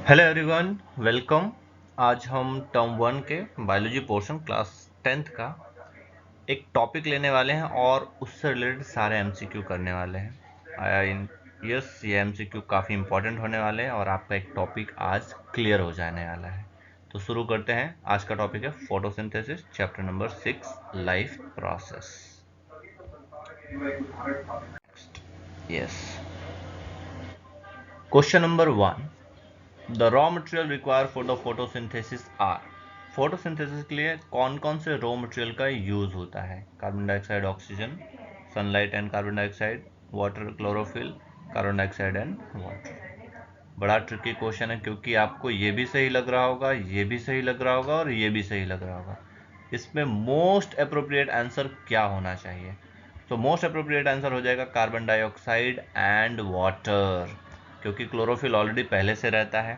Hello everyone, welcome. आज हम term 1 के बायोलॉजी पोर्शन क्लास 10th का एक टॉपिक लेने वाले हैं और उससे रिलेटेड सारे एमसीक्यू करने वाले हैं। यस, ये एमसीक्यू काफ़ी इंपॉर्टेंट होने वाले हैं और आपका एक टॉपिक आज क्लियर हो जाने वाला है। तो शुरू करते हैं। आज का टॉपिक है photosynthesis, chapter number 6, life process. Yes, question number 1, the raw material require for the photosynthesis are. Photosynthesis के लिए कौन कौन से रॉ मटेरियल का यूज होता है? Carbon dioxide, oxygen, sunlight and carbon dioxide, water, chlorophyll, carbon dioxide and water. बड़ा tricky question है क्योंकि आपको ये भी सही लग रहा होगा, ये भी सही लग रहा होगा और ये भी सही लग रहा होगा। इसमें मोस्ट अप्रोप्रिएट आंसर क्या होना चाहिए? तो मोस्ट अप्रोप्रिएट आंसर हो जाएगा कार्बन डाइऑक्साइड एंड वाटर, क्योंकि क्लोरोफिल ऑलरेडी पहले से रहता है,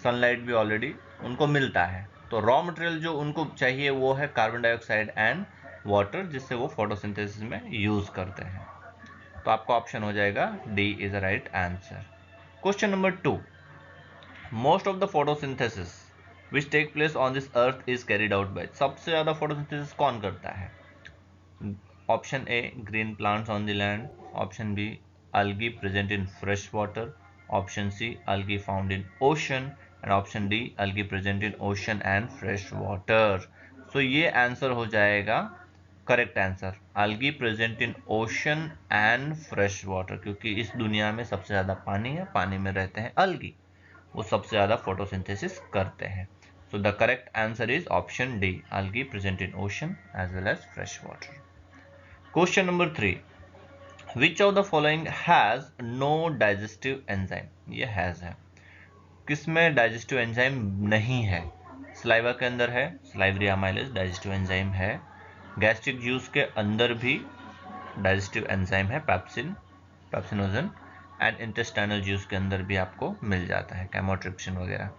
सनलाइट भी ऑलरेडी उनको मिलता है। तो रॉ मटेरियल जो उनको चाहिए वो है कार्बन डाइऑक्साइड एंड वाटर, जिससे वो फोटोसिंथेसिस में यूज करते हैं। तो आपका ऑप्शन हो जाएगा D is the right answer. Question number 2, most of the photosynthesis which take place on this earth is carried out by. सबसे ज्यादा फोटोसिंथेसिस कौन करता है? Option A, green plants on the land. Option B, algae present in fresh water. Option C, algae found in ocean. And option D, algae present in ocean and fresh water. So ये answer हो जाएगा correct answer, algae present in ocean and fresh water, क्योंकि इस दुनिया में सबसे ज़्यादा पानी है, पानी में रहते हैं algae, वो सबसे ज़्यादा फोटोसिंथेसिस करते हैं। So the correct answer is option D, algae present in ocean as well as fresh water. Question number 3, which of the following has no digestive enzyme. ये हैज है, किसमें डाइजेस्टिव एंजाइम नहीं है? सलाइवा के अंदर है, सलाइवरी अमाइलेज डाइजेस्टिव एंजाइम है। Gastric juice के अंदर भी डाइजेस्टिव एंजाइम है, pepsin, pepsinogen. And intestinal juice के अंदर भी आपको मिल जाता है, कैमोट्रिप्सिन वगैरह।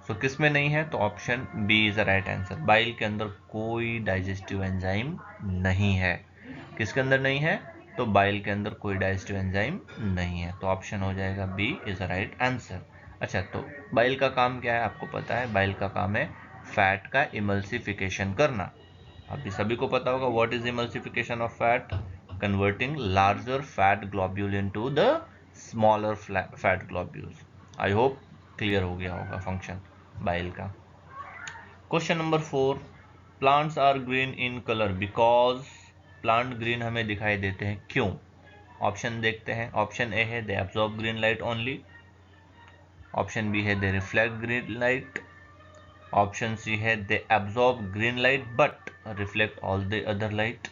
सो किस में नहीं है? तो option B is the right answer. Bile के अंदर कोई डाइजेस्टिव एंजाइम नहीं है। किसके अंदर नहीं है? तो बाइल के अंदर कोई डाइजेस्टिव एंजाइम नहीं है, तो ऑप्शन हो जाएगा B is the right answer. अच्छा, तो बाइल का काम क्या है आपको पता है? बाइल का काम है फैट का इमल्सिफिकेशन करना। अभी सभी को पता होगा what is emulsification of fat, converting larger fat globule into the smaller fat globules. I hope clear हो गया होगा फंक्शन बाइल का। Question number 4, plants are green in colour because. Plant green हमें दिखाई देते हैं क्यों? ऑप्शन देखते हैं। ऑप्शन ए है they absorb green light only. Option B है they reflect green light. Option C है they absorb green light but reflect all the other light.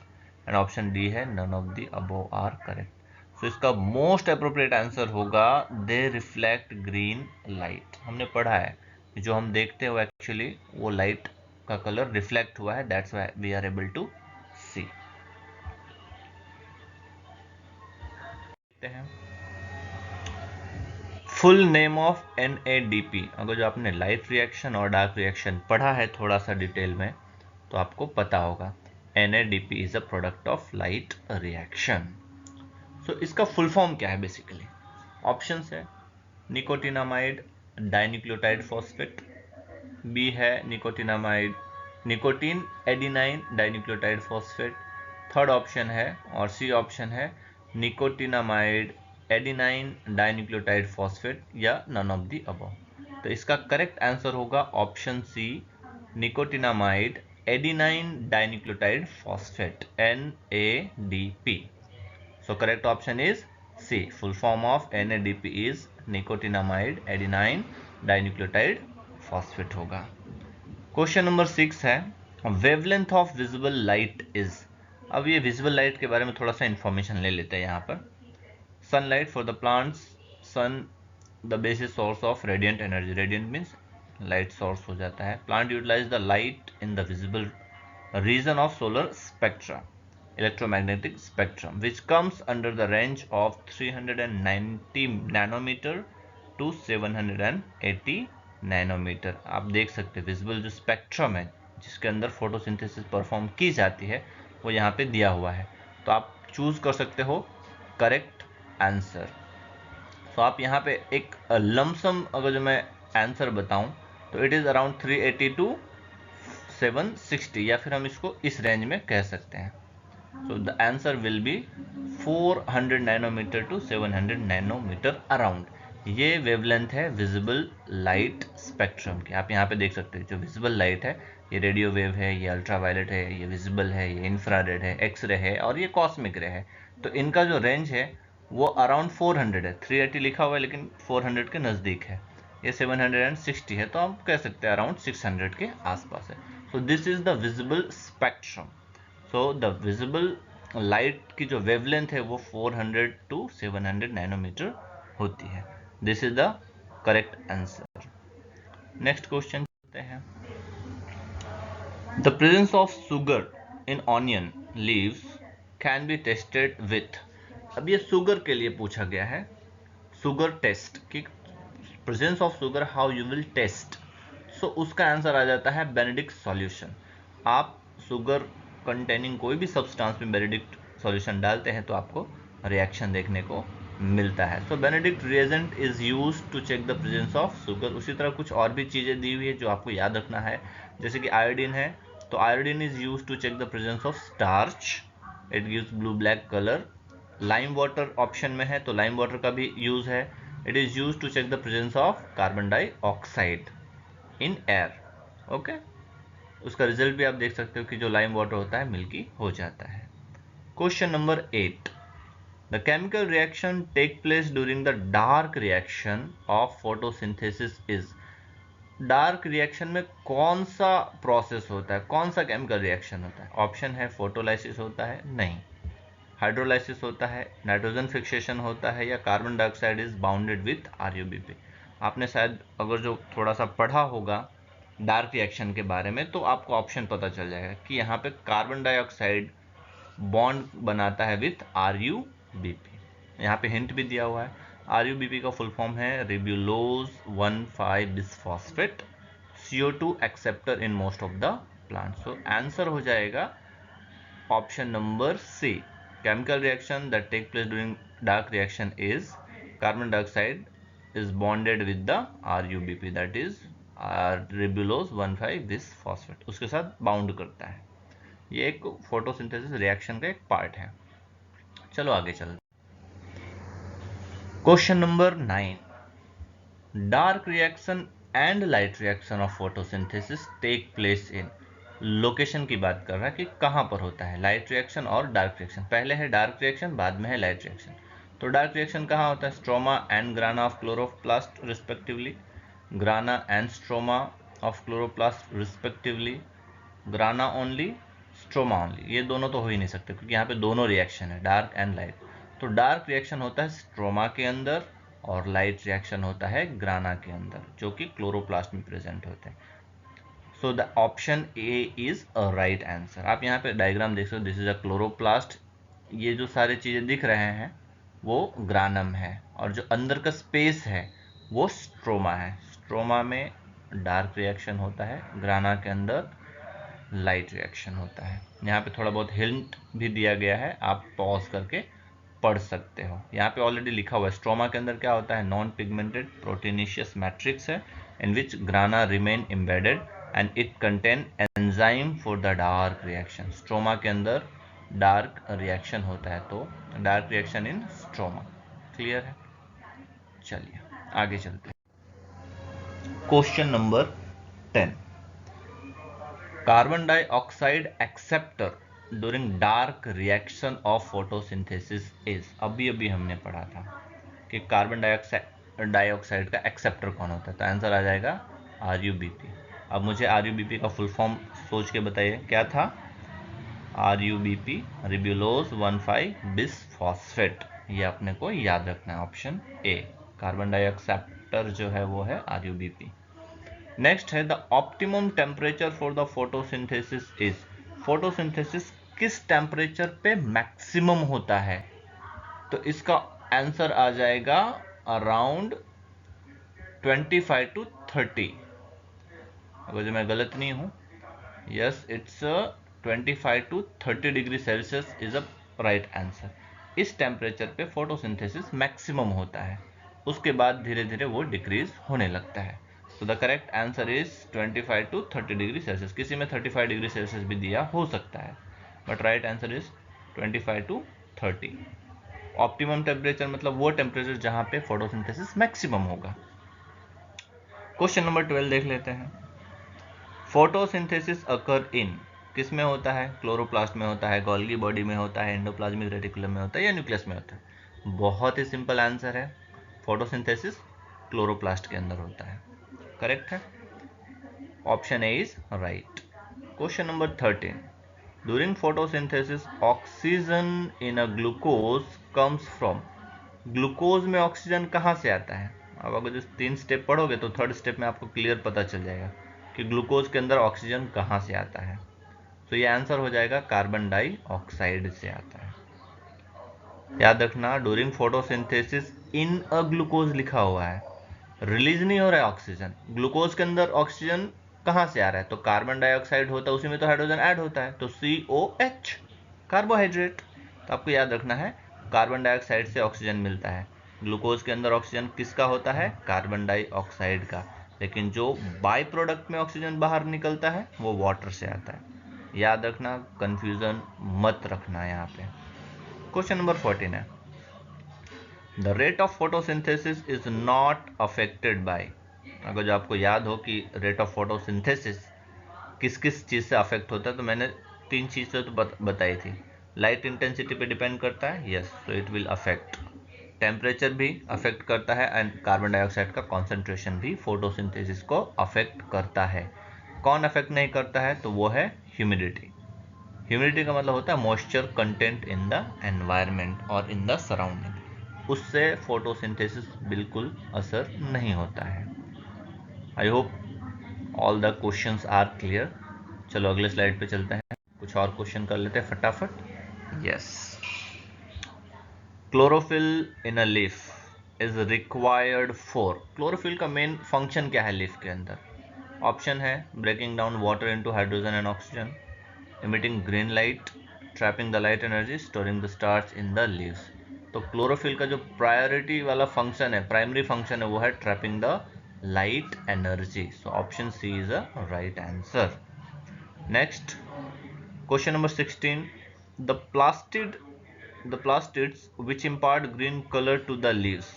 And option D है none of the above are correct. So इसका most appropriate answer होगा दे reflect green light. हमने पढ़ा है जो हम देखते हैं वो एक्चुअली वो लाइट का कलर रिफ्लेक्ट हुआ है, that's why we are able to see. देखते हैं फुल नेम ऑफ NADP। अगर जो आपने लाइट रिएक्शन और डार्क रिएक्शन पढ़ा है थोड़ा सा डिटेल में तो आपको पता होगा NADP is a product of light reaction. So इसका फुल फॉर्म क्या है बेसिकली? ऑप्शन है निकोटिनामाइड डाइन्यूक्लियोटाइड फॉस्फेट, बी है nicotinamide nicotine adenine dinucleotide phosphate, third option है और सी ऑप्शन है निकोटिनामाइड एडिनाइन डाइन्यूक्लियोटाइड फॉस्फेट या नन ऑफ द अबव। तो इसका करेक्ट आंसर होगा option C, nicotinamide adenine dinucleotide phosphate, NADP। So correct option is C. Full form of NADP is nicotinamide adenine dinucleotide phosphate होगा। Question number 6 है wavelength of visible light is. अब ये visible light के बारे में थोड़ा सा इंफॉर्मेशन ले लेते हैं यहाँ पर। Sunlight for the plants, sun the basis source of radiant energy. Radiant means light source हो जाता है। Plant utilize the light in the visible region of solar spectra, electromagnetic spectrum, which comes under the range of 390 nanometer to 780 nanometre. आप देख सकते हैं visible जो spectrum है जिसके अंदर फोटोसिंथेसिस परफॉर्म की जाती है वो यहाँ पे दिया हुआ है, तो आप चूज कर सकते हो करेक्ट आंसर। तो आप यहाँ पे एक लमसम अगर जो मैं आंसर बताऊं तो इट इज अराउंड 380 टू 760, या फिर हम इसको इस रेंज में कह सकते हैं. So the answer will be 400 nanometer to 700 nanometer around. ये वेवलेंथ है विजिबल लाइट स्पेक्ट्रम की. आप यहाँ पे देख सकते हैं जो विजिबल लाइट है, ये रेडियो वेव है, ये अल्ट्रावायलेट है, ये विजिबल है, ये इंफ्रारेड है, एक्सरे है और ये कॉस्मिक रे है. तो इनका जो रेंज है वो अराउंड 400 है. 380 लिखा हुआ है लेकिन 400 के नज़दीक है. ये 760 है तो हम कह सकते हैं अराउंड 600 के आसपास है. So this is the visible spectrum. So the visible light की जो वेवलेंथ है वो 400 टू 700 नैनोमीटर होती है. This is the correct answer. Next question करते हैं. The presence of sugar in onion leaves can be tested with. अब ये शुगर के लिए पूछा गया है. शुगर टेस्ट की presence of sugar how you will test. So उसका आंसर आ जाता है बेनेडिक्ट सॉल्यूशन. आप शुगर कंटेनिंग कोई भी सब्सटेंस में बेनेडिक्ट सॉल्यूशन डालते हैं तो आपको रिएक्शन देखने को मिलता है. So Benedict reagent is used to check the presence of sugar. उसी तरह कुछ और भी चीज़ें दी हुई है जो आपको याद रखना है. जैसे कि आयोडीन है तो iodine is used to check the presence of starch. It gives blue black colour. Lime water option में है तो लाइम वाटर का भी यूज है. It is use to check the presence of carbon dioxide in air. Okay, उसका result भी आप देख सकते हो कि जो लाइम वाटर होता है मिल्की हो जाता है. Question number 8. The chemical reaction take place during the dark reaction of photosynthesis is. Dark reaction में कौन सा प्रोसेस होता है, कौन सा केमिकल रिएक्शन होता है. ऑप्शन है फोटोलाइसिस होता है, नहीं. हाइड्रोलाइसिस होता है, नाइट्रोजन फिक्सेशन होता है, या carbon dioxide is bounded with RuBP. आपने शायद अगर जो थोड़ा सा पढ़ा होगा डार्क रिएक्शन के बारे में तो आपको ऑप्शन पता चल जाएगा कि यहाँ पे कार्बन डाइऑक्साइड बॉन्ड बनाता है विथ आरयूबीपी. यहाँ पे हिंट भी दिया हुआ है. आरयूबीपी का फुल फॉर्म है ribulose 1,5 bisphosphate CO2 acceptor in most of the plant. So answer हो जाएगा option number C. Chemical reaction that take place during dark reaction is carbon dioxide is bonded with the RUBP, that is ribulose 1,5 bisphosphate. उसके साथ bound करता है. ये एक photosynthesis reaction का एक पार्ट है. चलो आगे चलते. Question number 9. Dark reaction and light reaction of photosynthesis take place in. Location की बात कर रहा है कि कहाँ पर होता है लाइट रिएक्शन और डार्क रिएक्शन. पहले है डार्क रिएक्शन, बाद में है लाइट रिएक्शन. तो डार्क रिएक्शन कहाँ होता है? Stroma and ग्राना of chloroplast respectively, ग्राना and stroma of chloroplast respectively, ग्राना only, stroma only. ये दोनों तो हो ही नहीं सकते क्योंकि यहाँ पे दोनों रिएक्शन है, डार्क एंड लाइट. तो डार्क रिएक्शन होता है स्ट्रोमा के अंदर और लाइट रिएक्शन होता है ग्राना के अंदर, जो कि क्लोरोप्लास्ट में प्रेजेंट होते हैं. So the option A is a right answer. आप यहाँ पे डायग्राम देख सकते हो. This is a chloroplast. ये जो सारी चीजें दिख रहे हैं वो ग्रानम है और जो अंदर का स्पेस है वो स्ट्रोमा है. स्ट्रोमा में डार्क रिएक्शन होता है, ग्राना के अंदर लाइट रिएक्शन होता है. यहाँ पे थोड़ा बहुत हिंट भी दिया गया है, आप पॉज करके पढ़ सकते हो. यहाँ पे ऑलरेडी लिखा हुआ है स्ट्रोमा के अंदर क्या होता है. नॉन पिगमेंटेड प्रोटीनिशियस मैट्रिक्स है in which grana remain embedded and it contain enzyme for the dark reaction. Stroma के अंदर डार्क रिएक्शन होता है तो dark reaction in stroma. Clear है? चलिए आगे चलते हैं. Question number 10. Carbon dioxide acceptor during dark reaction of photosynthesis is. अभी हमने पढ़ा था कि कार्बन डाइऑक्साइड का एक्सेप्टर कौन होता है. तो आंसर आ जाएगा RUBP. अब मुझे RUBP का फुल फॉर्म सोच के बताइए क्या था. RUBP रिब्यूलोज 1,5 bisphosphate. ये अपने को याद रखना है. ऑप्शन ए कार्बन डाइऑक्साइड जो है वो है RUBP. नेक्स्ट है the optimum temperature for the photosynthesis is. Photosynthesis किस टेम्परेचर पे मैक्सिमम होता है. तो इसका आंसर आ जाएगा अराउंड 25 to 30. अगर मैं गलत नहीं हूं, yes it's 25 to 30 degree Celsius is a right answer. इस टेम्परेचर पे फोटोसिंथेसिस मैक्सिमम होता है, उसके बाद धीरे धीरे वो डिक्रीज होने लगता है. तो the correct answer is 25 to 30 degree Celsius. किसी में 35 डिग्री सेल्सियस भी दिया हो सकता है, but right answer is 25 to 30। Optimum temperature मतलब वो टेम्परेचर जहां पे फोटोसिंथेसिस मैक्सिमम होगा। क्वेश्चन नंबर 12 देख लेते हैं। फोटोसिंथेसिस अकर इन किस में होता है? क्लोरोप्लास्ट में होता है, गोल्गी बॉडी में होता है, एंडोप्लाज्मिक रेटिकुलम में होता है या न्यूक्लियस में होता है? बहुत ही सिंपल आंसर है, फोटोसिंथेसिस क्लोरोप्लास्ट के अंदर होता है। करेक्ट है, option A is right. Question number 13। During photosynthesis oxygen in a glucose comes from. Glucose में ऑक्सीजन कहाँ से आता है? अब अगर जो 3 स्टेप पढ़ोगे तो थर्ड स्टेप में आपको क्लियर पता चल जाएगा कि ग्लूकोज के अंदर ऑक्सीजन कहाँ से आता है। तो ये आंसर हो जाएगा कार्बन डाइऑक्साइड से आता है। याद रखना, during photosynthesis in a glucose लिखा हुआ है, रिलीज नहीं हो रहा है ऑक्सीजन। ग्लूकोज के अंदर ऑक्सीजन कहाँ से आ रहा है? तो कार्बन डाइऑक्साइड होता है, उसी में तो हाइड्रोजन ऐड होता है, तो COH, कार्बोहाइड्रेट। तो आपको याद रखना है, कार्बन डाइऑक्साइड से ऑक्सीजन मिलता है। ग्लूकोज के अंदर ऑक्सीजन किसका होता है? कार्बन डाइऑक्साइड का। लेकिन जो बाय प्रोडक्ट में ऑक्सीजन बाहर निकलता है वो वाटर से आता है। याद रखना, कंफ्यूजन मत रखना यहाँ पे। क्वेश्चन नंबर 14 है, the rate of photosynthesis is not affected by. अगर जो आपको याद हो कि रेट ऑफ फोटोसिंथेसिस किस किस चीज़ से अफेक्ट होता है, तो मैंने 3 चीज़ें तो बताई थी। लाइट इंटेंसिटी पे डिपेंड करता है, यस, तो इट विल अफेक्ट। टेम्परेचर भी अफेक्ट करता है, एंड कार्बन डाइऑक्साइड का कॉन्सेंट्रेशन भी फोटोसिंथेसिस को अफेक्ट करता है। कौन अफेक्ट नहीं करता है? तो वो है ह्यूमिडिटी। ह्यूमिडिटी का मतलब होता है moisture content in the environment और इन द सराउंडिंग। उससे फोटोसिंथेसिस बिल्कुल असर नहीं होता है। I hope all the questions are clear. चलो अगले स्लाइड पे चलते हैं, कुछ और क्वेश्चन कर लेते हैं फटाफट। Yes, chlorophyll in a leaf is required for. Chlorophyll का मेन फंक्शन क्या है लीफ के अंदर? ऑप्शन है breaking down water into hydrogen and oxygen, emitting green light, trapping the light energy, storing the starch in the leaves। तो chlorophyll का जो priority वाला फंक्शन है, प्राइमरी फंक्शन है, वो है trapping the light energy. So option C is a right answer. Next, question number 16। The plastids which impart green colour to the leaves.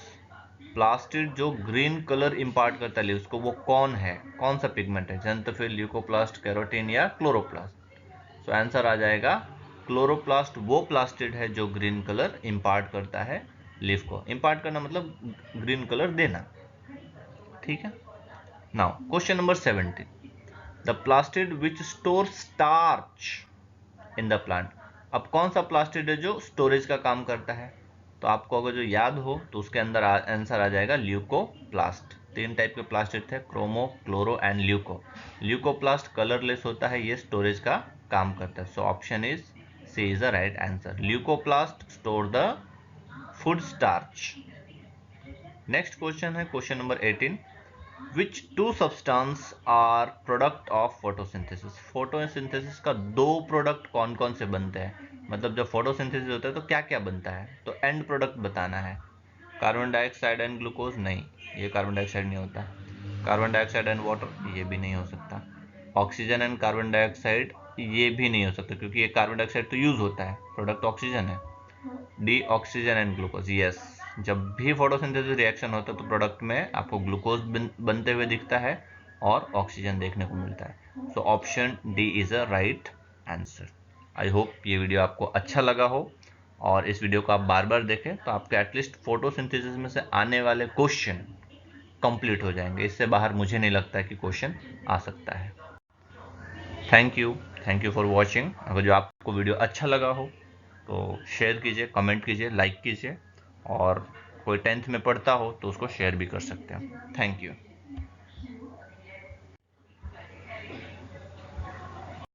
Plastid जो green colour impart करता है leaves को, वो कौन है? कौन सा पिगमेंट है? ज़ेंथोफिल, ल्यूकोप्लास्ट, कैरोटीन या क्लोरोप्लास्ट? तो आंसर आ जाएगा क्लोरोप्लास्ट। वो प्लास्टिड है जो ग्रीन कलर इंपार्ट करता है लीफ को। इंपार्ट करना मतलब ग्रीन कलर देना, ठीक है। Now question number 17। The plastid which store starch in the plant. अब कौन सा प्लास्टिड है जो स्टोरेज का काम करता है? तो आपको अगर जो याद हो तो उसके अंदर आंसर आ जाएगा ल्यूकोप्लास्ट। 3 टाइप के प्लास्टिड थे, chromo, chloro and leuco. Leucoplast colourless होता है, ये स्टोरेज का काम करता है। So option is C is the right answer. Leucoplast store the food starch. Next question है question number 18। Which two substance are product of photosynthesis. Photosynthesis का 2 product कौन कौन से बनते हैं? मतलब जब फोटोसिंथेसिस होता है तो क्या क्या बनता है, तो एंड प्रोडक्ट बताना है। कार्बन डाइऑक्साइड एंड ग्लूकोज नहीं, ये कार्बन डाइऑक्साइड नहीं होता। कार्बन डाइऑक्साइड एंड वाटर, ये भी नहीं हो सकता। ऑक्सीजन एंड कार्बन डाइऑक्साइड, ये भी नहीं हो सकता, क्योंकि ये कार्बन डाइऑक्साइड तो यूज होता है, प्रोडक्ट ऑक्सीजन है। D oxygen and glucose, yes. जब भी फोटोसिंथेसिस रिएक्शन होता है तो प्रोडक्ट में आपको ग्लूकोज बनते हुए दिखता है और ऑक्सीजन देखने को मिलता है। So option D is a right answer. I hope ये वीडियो आपको अच्छा लगा हो, और इस वीडियो को आप बार बार देखें तो आपके एटलीस्ट फोटोसिंथेसिस में से आने वाले क्वेश्चन कंप्लीट हो जाएंगे। इससे बाहर मुझे नहीं लगता कि क्वेश्चन आ सकता है। Thank you for watching. अगर जो आपको वीडियो अच्छा लगा हो तो शेयर कीजिए, कमेंट कीजिए, लाइक कीजिए, और कोई 10th में पढ़ता हो तो उसको शेयर भी कर सकते हैं। Thank you.